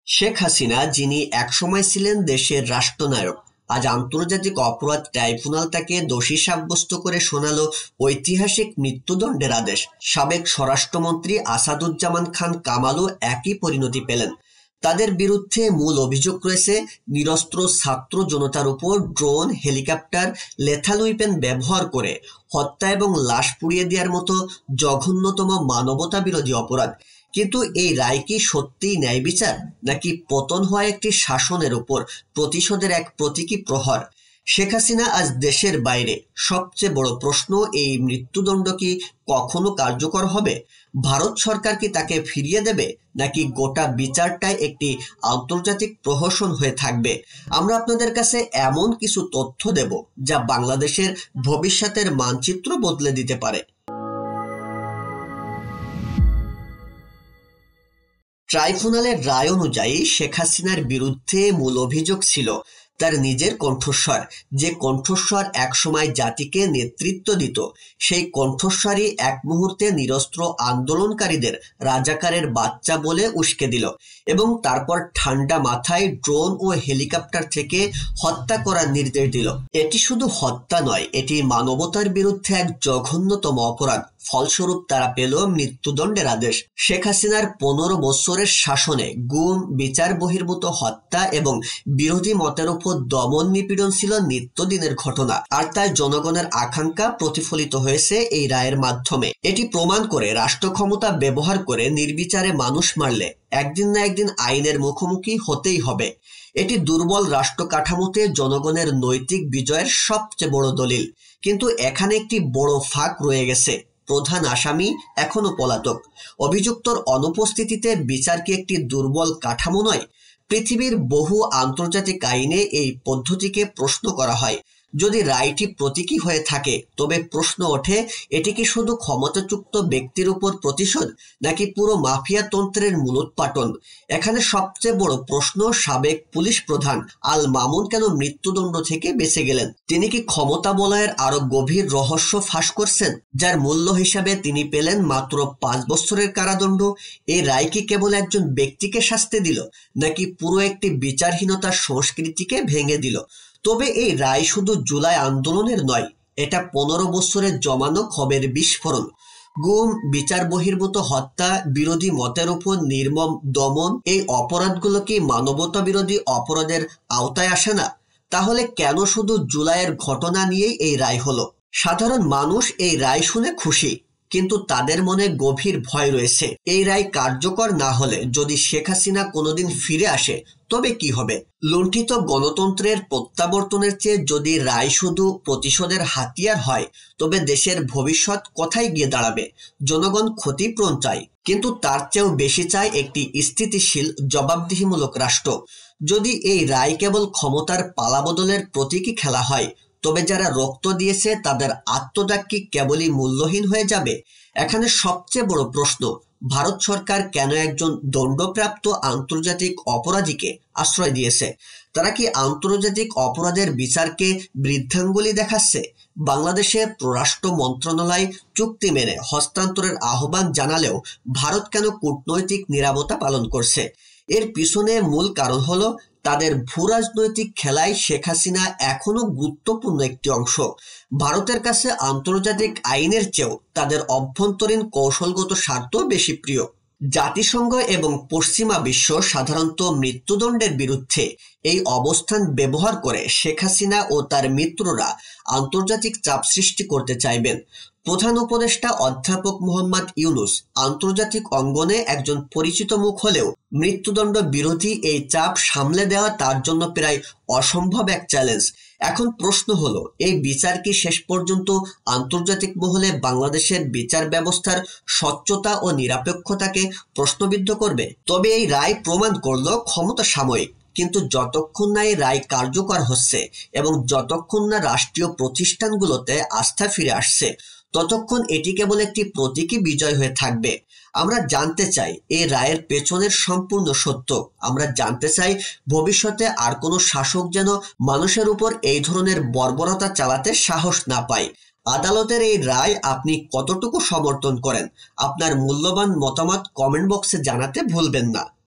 শেখ হাসিনা, যিনি একসময় ছিলেন দেশের রাষ্ট্রনায়ক, আজ আন্তর্জাতিক অপরাধ ট্রাইব্যুনাল তাকে দোষী সাব্যস্ত করে শোনালো ঐতিহাসিক মৃত্যুদণ্ডের আদেশ। সাবেক স্বরাষ্ট্রমন্ত্রী আসাদুজ্জামান খান কামালও একই পরিণতি পেলেন। তাদের বিরুদ্ধে মূল অভিযোগ রয়েছে নিরস্ত্র ছাত্র জনতার উপর ড্রোন, হেলিকপ্টার, লেথাল উইপেন ব্যবহার করে হত্যা এবং লাশ পুড়িয়ে দেওয়ার মতো জঘন্যতম মানবতা বিরোধী অপরাধ। কিন্তু এই রায় কি সত্যিই ন্যায় বিচার, নাকি পতন হওয়া একটি শাসনের উপর প্রতিশোধের এক প্রতীকী প্রহর? শেখ হাসিনা আজ দেশের বাইরে। সবচেয়ে বড় প্রশ্ন, এই মৃত্যুদণ্ড কি কখনো কার্যকর হবে? ভারত সরকার কি তাকে ফিরিয়ে দেবে, নাকি গোটা বিচারটাই একটি আন্তর্জাতিক প্রহসন হয়ে থাকবে? আমরা আপনাদের কাছে এমন কিছু তথ্য দেব যা বাংলাদেশের ভবিষ্যতের মানচিত্র বদলে দিতে পারে। ট্রাইব্যুনালের রায় অনুযায়ী শেখ হাসিনার বিরুদ্ধে মূল অভিযোগ ছিল তার নিজের কণ্ঠস্বর। যে কণ্ঠস্বর একসময় জাতিকে নেতৃত্ব দিত, সেই কণ্ঠস্বরই এক মুহূর্তে নিরস্ত্র আন্দোলনকারীদের রাজাকারের বাচ্চা বলে উস্কে দিল এবং তারপর ঠান্ডা মাথায় ড্রোন ও হেলিকপ্টার থেকে হত্যা করার নির্দেশ দিল। এটি শুধু হত্যা নয়, এটি মানবতার বিরুদ্ধে এক জঘন্যতম অপরাধ। ফলস্বরূপ তারা পেল মৃত্যুদণ্ডের আদেশ। শেখ হাসিনার 15 বছরের শাসনে গুম, বিচার বহির্ভূত হত্যা এবং বিরোধী মতের উপর দমন নিপীড়ন ছিল নিত্যদিনের ঘটনা। আর তাই জনগণের আকাঙ্ক্ষা প্রতিফলিত হয়েছে এই রায়ের মাধ্যমে। এটি প্রমাণ করে রাষ্ট্র ক্ষমতা ব্যবহার করে নির্বিচারে মানুষ মারলে একদিন না একদিন আইনের মুখোমুখি হতেই হবে। এটি দুর্বল রাষ্ট্র কাঠামোতে জনগণের নৈতিক বিজয়ের সবচেয়ে বড় দলিল। কিন্তু এখানে একটি বড় ফাঁক রয়ে গেছে। প্রধান আসামি এখনো পলাতক। অভিযুক্তর অনুপস্থিতিতে বিচার কি একটি দুর্বল কাঠামো নয়? পৃথিবীর বহু আন্তর্জাতিক আইনে এই পদ্ধতিকে প্রশ্ন করা হয়। যদি রায়টি প্রতীকী হয়ে থাকে, তবে প্রশ্ন ওঠে, এটি কি শুধু ক্ষমতাযুক্ত ব্যক্তির উপর প্রতিশোধ, নাকি পুরো মাফিয়া তন্ত্রের মূলোৎপাটন? এখানে সবচেয়ে বড় প্রশ্ন, সাবেক পুলিশ প্রধান আল মামুন কেন মৃত্যুদণ্ড থেকে বেঁচে গেলেন? তিনি কি ক্ষমতা বলয়ের আরো গভীর রহস্য ফাঁস করছেন, যার মূল্য হিসাবে তিনি পেলেন মাত্র 5 বছরের কারাদণ্ড? এই রায় কি কেবল একজন ব্যক্তিকে শাস্তি দিল, নাকি পুরো একটি বিচারহীনতার সংস্কৃতিকে ভেঙে দিল? তবে এই রায় শুধু জুলাই আন্দোলনের নয়, এটা 15 বছরের জমানো ক্ষোভের বিস্ফোরণ। গুম, বিচার বহির্ভূত হত্যা, বিরোধী মতের উপর নির্মম দমন, এই অপরাধগুলো কি মানবতা বিরোধী অপরাধের আওতায় আসে না? তাহলে কেন শুধু জুলাইয়ের ঘটনা নিয়েই এই রায় হলো? সাধারণ মানুষ এই রায় শুনে খুশি, কিন্তু তাদের মনে গভীর ভয় রয়েছে। এই রায় কার্যকর না হলে, যদি শেখ হাসিনা কোনোদিন ফিরে আসে, তবে কি হবে? লুণ্ঠিত গণতন্ত্রের প্রত্যাবর্তনের চেয়ে যদি রায় শুধু প্রতিশোধের হাতিয়ার হয়, তবে দেশের ভবিষ্যৎ কোথায় গিয়ে দাঁড়াবে? জনগণ ক্ষতিপূরণ চায়, কিন্তু তার চেয়েও বেশি চায় একটি স্থিতিশীল, জবাবদিহিমূলক রাষ্ট্র। যদি এই রায় কেবল ক্ষমতার পালাবদলের প্রতীকী খেলা হয়, তবে যারা রক্ত দিয়েছে তাদের আত্মত্যাগ কি কেবলই মূল্যহীন হয়ে যাবে? এখানে সবচেয়ে বড় প্রশ্ন, ভারত সরকার কেন একজন দণ্ডপ্রাপ্ত আন্তর্জাতিক অপরাধীকে আশ্রয় দিয়েছে? তারা কি আন্তর্জাতিক অপরাধের বিচারকে বৃদ্ধাঙ্গুলি দেখাচ্ছে? বাংলাদেশের পররাষ্ট্র মন্ত্রণালয় চুক্তি মেনে হস্তান্তরের আহ্বান জানালেও ভারত কেন কূটনৈতিক নীরবতা পালন করছে? এর পিছনে মূল কারণ হলো, তাদের ভূরাজনৈতিক খেলায় শেখ হাসিনা এখনো গুরুত্বপূর্ণ একটি অংশ। ভারতের কাছে আন্তর্জাতিক আইনের চেয়েও তাদের অভ্যন্তরীণ কৌশলগত স্বার্থ বেশি প্রিয়। জাতিসংঘ এবং পশ্চিমা বিশ্ব সাধারণত মৃত্যুদণ্ডের বিরুদ্ধে এই অবস্থান ব্যবহার করে শেখ হাসিনা ও তার মিত্ররা আন্তর্জাতিক চাপ সৃষ্টি করতে চাইবেন। প্রধান উপদেষ্টা অধ্যাপক মোহাম্মদ ইউনূস আন্তর্জাতিক অঙ্গনে একজন পরিচিত মুখ হলেও মৃত্যুদণ্ড বিরোধী এই চাপ সামলে দেওয়া তার জন্য প্রায় অসম্ভব এক চ্যালেঞ্জ। এখন প্রশ্ন হলো, এই বিচার কি শেষ পর্যন্ত আন্তর্জাতিক মহলে বাংলাদেশের বিচার ব্যবস্থার স্বচ্ছতা ও নিরপেক্ষতাকে প্রশ্নবিদ্ধ করবে? তবে এই রায় প্রমাণ করলো ক্ষমতা সাময়িক, কিন্তু যতক্ষণ না এই রায় কার্যকর হচ্ছে এবং যতক্ষণ না রাষ্ট্রীয় প্রতিষ্ঠানগুলোতে আস্থা ফিরে আসছে, ততক্ষণ এটি কেবল একটি প্রতীকী বিজয় হয়ে থাকবে। আমরা জানতে চাই এই রায়ের পেছনের সম্পূর্ণ সত্য। আমরা জানতে চাই ভবিষ্যতে আর কোনো শাসক যেন মানুষের উপর এই ধরনের বর্বরতা চালাতে সাহস না পায়। আদালতের এই রায় আপনি কতটুকু সমর্থন করেন? আপনার মূল্যবান মতামত কমেন্ট বক্সে জানাতে ভুলবেন না।